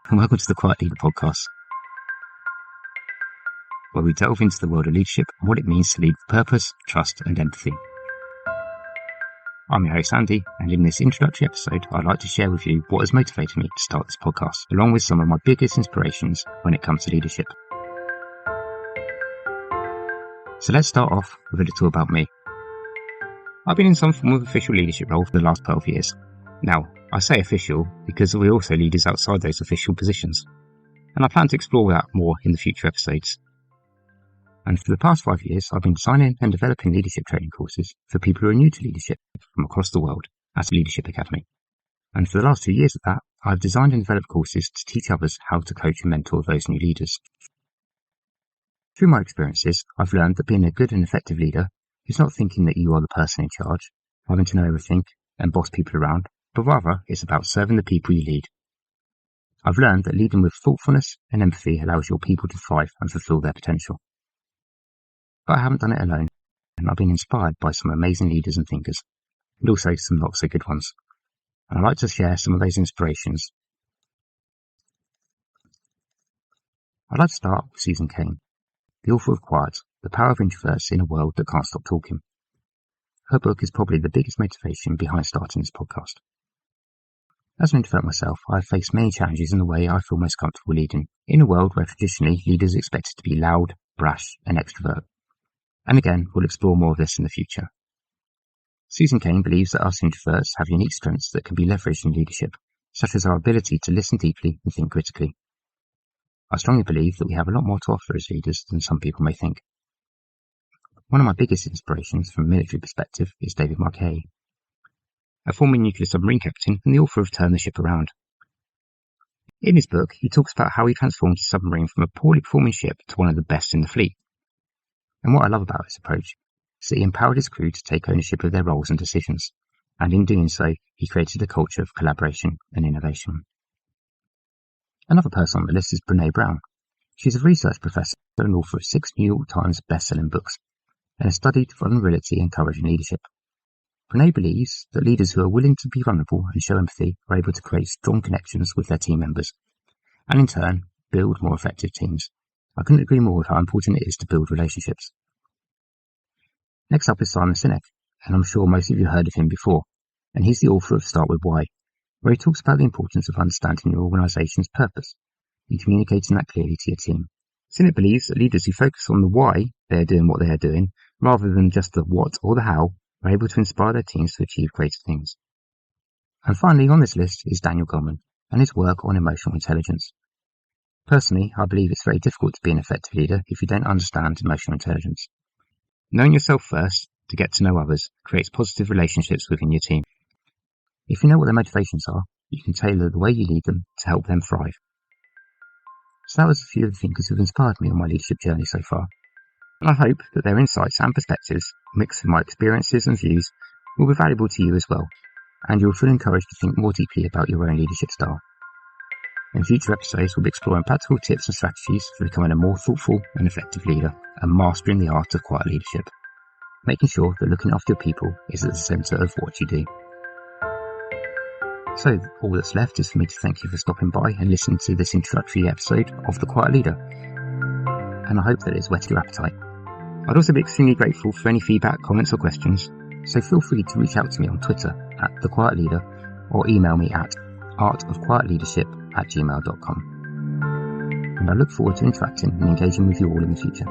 and welcome to the Quiet Leader podcast, where we delve into the world of leadership and what it means to lead with purpose, trust and empathy. I'm your host Andy, and in this introductory episode I'd like to share with you what has motivated me to start this podcast, along with some of my biggest inspirations when it comes to leadership. So let's start off with a little about me. I've been in some form of official leadership role for the last 12 years. Now, I say official because we're also leaders outside those official positions, and I plan to explore that more in the future episodes. And for the past 5 years, I've been designing and developing leadership training courses for people who are new to leadership from across the world at Leadership Academy. And for the last 2 years of that, I've designed and developed courses to teach others how to coach and mentor those new leaders. Through my experiences, I've learned that being a good and effective leader is not thinking that you are the person in charge, having to know everything and boss people around, but rather it's about serving the people you lead. I've learned that leading with thoughtfulness and empathy allows your people to thrive and fulfill their potential. But I haven't done it alone, and I've been inspired by some amazing leaders and thinkers, and also some not so good ones. And I'd like to share some of those inspirations. I'd like to start with Susan Cain, the author of Quiet, The Power of Introverts in a World That Can't Stop Talking. Her book is probably the biggest motivation behind starting this podcast. As an introvert myself, I have faced many challenges in the way I feel most comfortable leading, in a world where traditionally leaders are expected to be loud, brash and extrovert. And again, we'll explore more of this in the future. Susan Cain believes that us introverts have unique strengths that can be leveraged in leadership, such as our ability to listen deeply and think critically. I strongly believe that we have a lot more to offer as leaders than some people may think. One of my biggest inspirations from a military perspective is David Marquet, a former nuclear submarine captain and the author of Turn the Ship Around. In his book, he talks about how he transformed his submarine from a poorly performing ship to one of the best in the fleet. And what I love about his approach is that he empowered his crew to take ownership of their roles and decisions, and in doing so, he created a culture of collaboration and innovation. Another person on the list is Brene Brown. She's a research professor and author of 6 New York Times best-selling books, and has studied vulnerability and courage in leadership. Brene believes that leaders who are willing to be vulnerable and show empathy are able to create strong connections with their team members, and in turn, build more effective teams. I couldn't agree more with how important it is to build relationships. Next up is Sinek, and I'm sure most of you have heard of him before, and he's the author of Start With Why, where he talks about the importance of understanding your organisation's purpose and communicating that clearly to your team. Sinek believes that leaders who focus on the why they are doing what they are doing, rather than just the what or the how, are able to inspire their teams to achieve greater things. And finally on this list is Daniel Goleman and his work on emotional intelligence. Personally, I believe it's very difficult to be an effective leader if you don't understand emotional intelligence. Knowing yourself first to get to know others creates positive relationships within your team. If you know what their motivations are, you can tailor the way you lead them to help them thrive. So that was a few of the thinkers who've inspired me on my leadership journey so far. And I hope that their insights and perspectives, mixed with my experiences and views, will be valuable to you as well, and you'll feel encouraged to think more deeply about your own leadership style. In future episodes, we'll be exploring practical tips and strategies for becoming a more thoughtful and effective leader and mastering the art of quiet leadership, making sure that looking after your people is at the centre of what you do. So, all that's left is for me to thank you for stopping by and listening to this introductory episode of The Quiet Leader, and I hope that it's whetted your appetite. I'd also be extremely grateful for any feedback, comments or questions, so feel free to reach out to me on Twitter at The Quiet Leader or email me at artofquietleadership@gmail.com. And I look forward to interacting and engaging with you all in the future.